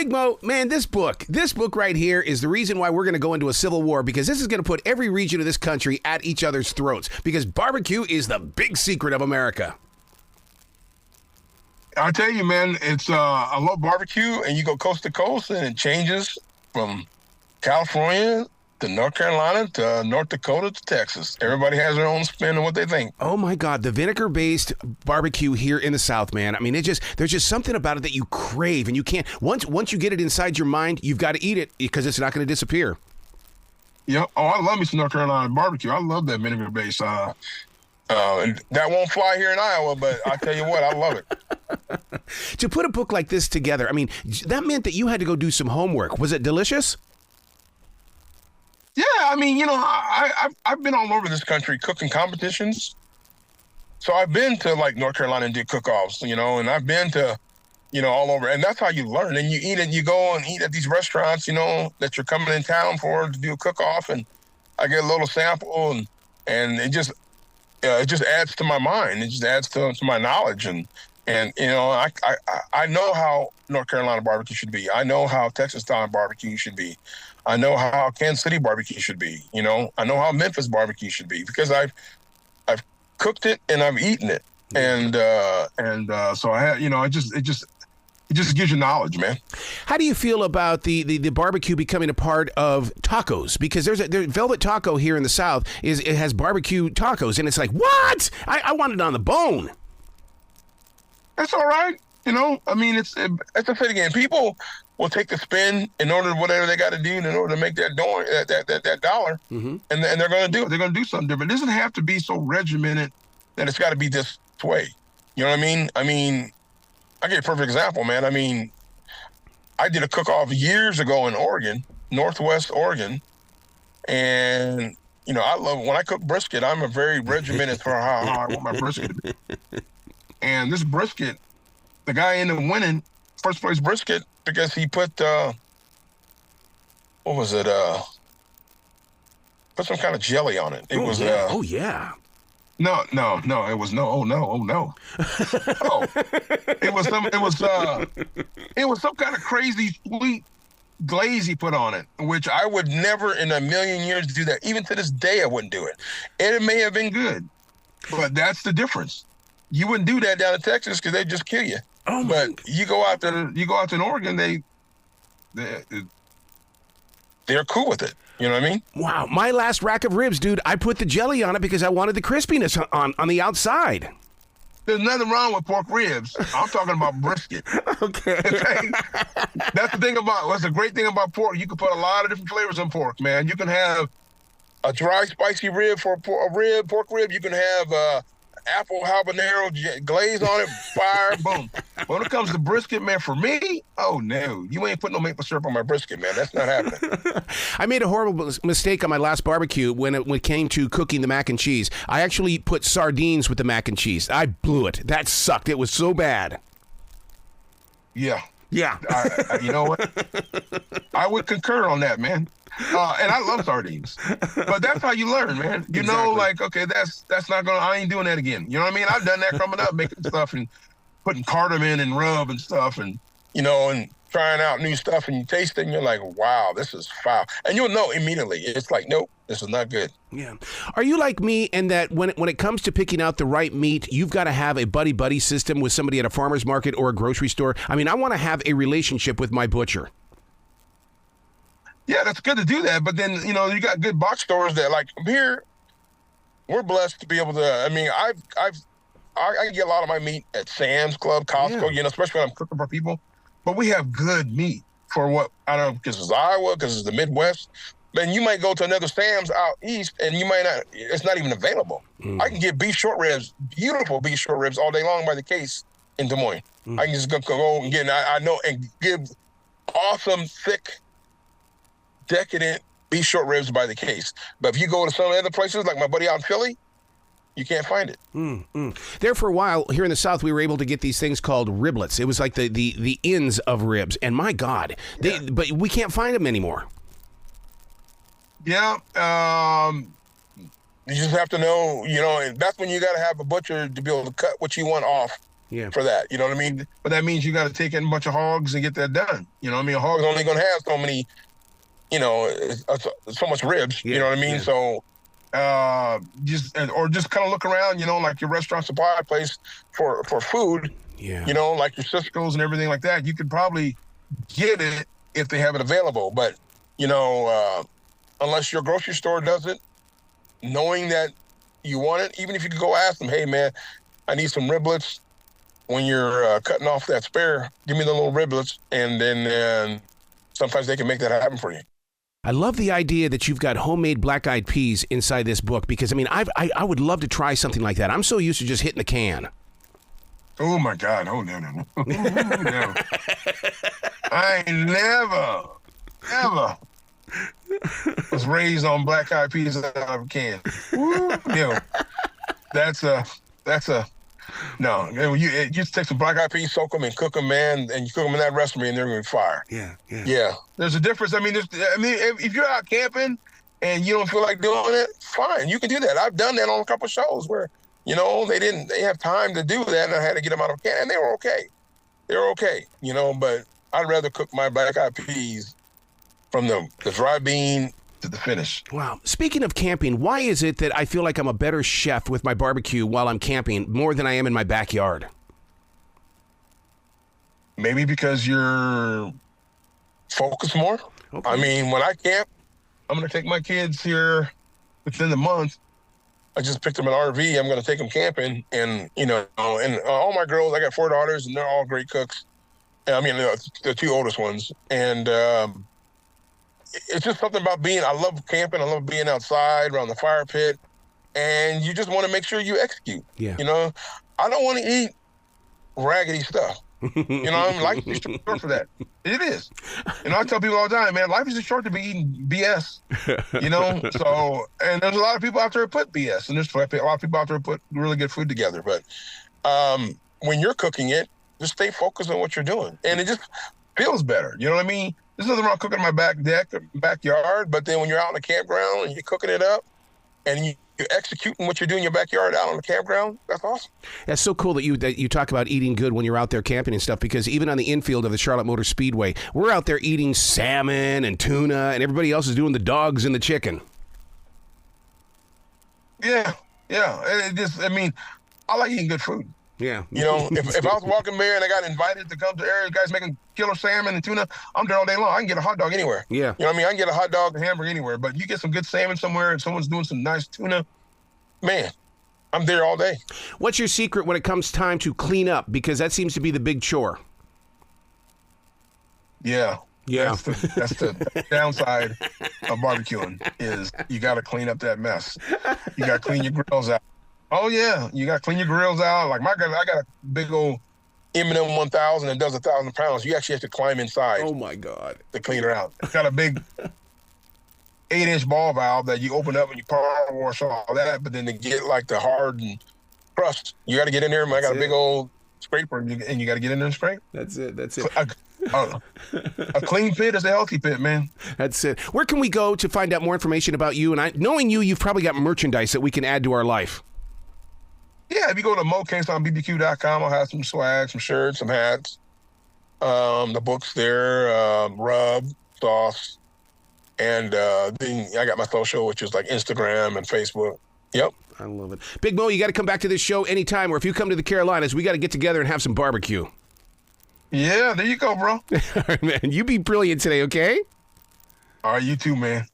Big Mo, man, this book right here is the reason why we're going to go into a civil war, because this is going to put every region of this country at each other's throats, because barbecue is the big secret of America. I tell you, man, it's I love barbecue, and you go coast to coast, and it changes from California to North Carolina to North Dakota to Texas. Everybody has their own spin on what they think. Oh my God, the vinegar-based barbecue here in the South, man. I mean, there's just something about it that you crave, and you can't. Once you get it inside your mind, you've got to eat it because it's not going to disappear. Yep. Oh, I love me some North Carolina barbecue. I love that vinegar-based. And that won't fly here in Iowa, but I tell you what, I love it. To put a book like this together, I mean, that meant that you had to go do some homework. Was it delicious? Yeah, I mean, you know, I've been all over this country cooking competitions. So I've been to like North Carolina and did cook-offs, you know, and I've been to, you know, all over. And that's how you learn. And you eat it, you go and eat at these restaurants, you know, that you're coming in town for to do a cook-off. And I get a little sample and it just adds to my mind. It just adds to my knowledge. And you know, I know how North Carolina barbecue should be. I know how Texas style barbecue should be. I know how Kansas City barbecue should be. You know, I know how Memphis barbecue should be because I've cooked it and I've eaten it. And so I have, you know, it just gives you knowledge, man. How do you feel about the barbecue becoming a part of tacos? Because there's Velvet Taco here in the South it has barbecue tacos, and it's like, what? I want it on the bone. That's all right. You know, I mean, it's a thing again. People will take the spin in order whatever they got to do in order to make that dollar, mm-hmm. and they're going to do it. They're going to do something different. It doesn't have to be so regimented that it's got to be this way. You know what I mean? I mean, I give you a perfect example, man. I mean, I did a cook-off years ago in Oregon, Northwest Oregon, and you know, I love when I cook brisket. I'm a very regimented for how I want my brisket to be. And this brisket, the guy ended up winning first place brisket because he put what was it? Put some kind of jelly on it. It was yeah. Oh yeah. No, it was no. Oh no. Oh, it was some kind of crazy sweet glaze he put on it, which I would never in a million years do that. Even to this day, I wouldn't do it. And it may have been good, but that's the difference. You wouldn't do that down in Texas because they'd just kill you. Oh, but you go out to Oregon, they're cool with it. You know what I mean? Wow. My last rack of ribs, dude, I put the jelly on it because I wanted the crispiness on the outside. There's nothing wrong with pork ribs. I'm talking about brisket. Okay. That's the thing what's the great thing about pork. You can put a lot of different flavors in pork, man. You can have a dry, spicy rib for a pork rib. You can have apple habanero glaze on it, fire, boom. When it comes to brisket, man, for me, oh no, you ain't putting no maple syrup on my brisket, man. That's not happening. I made a horrible mistake on my last barbecue when it came to cooking the mac and cheese. I actually put sardines with the mac and cheese. I blew it. That sucked. It was so bad. Yeah. Yeah. You know what? I would concur on that, man. And I love sardines, but that's how you learn, man. You know, like, okay, that's not I ain't doing that again. You know what I mean? I've done that coming up, making stuff and putting cardamom and rub and stuff and, you know, and trying out new stuff and you taste it and you're like, wow, this is foul. And you'll know immediately. It's like, nope, this is not good. Yeah. Are you like me in that when it comes to picking out the right meat, you've got to have a buddy-buddy system with somebody at a farmer's market or a grocery store? I mean, I want to have a relationship with my butcher. Yeah, that's good to do that. But then, you know, you got good box stores that, like, here, we're blessed to be able to, I mean, I get a lot of my meat at Sam's Club, Costco, you know, especially when I'm cooking for people. But we have good meat for what, I don't know, because it's Iowa, because it's the Midwest. Then you might go to another Sam's out east and you might not, it's not even available. I can get beef short ribs, beautiful beef short ribs all day long by the case in Des Moines. I can just go and get, I know, and give awesome, thick, decadent beef short ribs by the case. But if you go to some other places, like my buddy out in Philly, you can't find it. There for a while, here in the South, we were able to get these things called riblets. It was like the ends of ribs. And my God, but we can't find them anymore. Yeah. You just have to know, you know, and that's when you got to have a butcher to be able to cut what you want off for that. You know what I mean? But that means you got to take in a bunch of hogs and get that done. You know what I mean? A hog's only going to have so many, so much ribs. You know what I mean? So just kind of look around, like your restaurant supply place for food. Yeah. Like your Cisco's and everything like that. You could probably get it if they have it available. But unless your grocery store does it, knowing that you want it, even if you could go ask them, hey man, I need some riblets. When you're cutting off that spare, give me the little riblets, and then sometimes they can make that happen for you. I love the idea that you've got homemade black-eyed peas inside this book, because I would love to try something like that. I'm so used to just hitting the can. Oh my God! Oh no! No. I ain't never was raised on black-eyed peas out of a can. That's a. No, you just take some black-eyed peas, soak them, and cook them, man, and you cook them in that recipe, and they're going to be fire. Yeah. There's a difference. If you're out camping and you don't feel like doing it, fine, you can do that. I've done that on a couple of shows where, they have time to do that, and I had to get them out of a can, and they were okay. But I'd rather cook my black-eyed peas from the dry bean to the finish. Wow. Speaking of camping, why is it that I feel like I'm a better chef with my barbecue while I'm camping more than I am in my backyard? Maybe because you're focused more. Okay. When I camp, I'm going to take my kids here within the month. I just picked them an RV. I'm going to take them camping, and and all my girls, I got 4 daughters, and they're all great cooks. The 2 oldest ones, and it's just something about I love camping. I love being outside around the fire pit, and you just want to make sure you execute. Yeah. I don't want to eat raggedy stuff. Life is too short for that. It is. I tell people all the time, man, life is too short to be eating BS. So, and there's a lot of people out there who put BS, and there's a lot of people out there who put really good food together. But when you're cooking it, just stay focused on what you're doing, and it just feels better. You know what I mean? There's nothing wrong cooking in my back deck or backyard, but then when you're out in the campground and you're cooking it up and you're executing what you're doing in your backyard out on the campground, that's awesome. That's so cool that you talk about eating good when you're out there camping and stuff, because even on the infield of the Charlotte Motor Speedway, we're out there eating salmon and tuna, and everybody else is doing the dogs and the chicken. Yeah. I like eating good food. Yeah. If I was walking there and I got invited to come to area, guys making killer salmon and tuna, I'm there all day long. I can get a hot dog anywhere. Yeah. I can get a hot dog and hamburger anywhere. But you get some good salmon somewhere and someone's doing some nice tuna, man, I'm there all day. What's your secret when it comes time to clean up? Because that seems to be the big chore. Yeah. That's the downside of barbecuing is you got to clean up that mess. You got to clean your grills out. Oh, yeah. You got to clean your grills out. Like I got a big old M&M 1000 that does 1,000 pounds. You actually have to climb inside. Oh, my God. To clean it out. It's got a big 8-inch ball valve that you open up and you power wash all that. But then to get like the hardened crust, you got to get in there. I got a big old scraper and you got to get in there and scrape. That's it. A clean pit is a healthy pit, man. That's it. Where can we go to find out more information about you? And knowing you've probably got merchandise that we can add to our life. Yeah, if you go to MoeCasonBBQ.com, I'll have some swag, some shirts, some hats, the books there, rub, sauce, and then I got my social, which is like Instagram and Facebook. Yep. I love it. Big Mo, you got to come back to this show anytime, or if you come to the Carolinas, we got to get together and have some barbecue. Yeah, there you go, bro. All right, man. You be brilliant today, okay? All right, you too, man.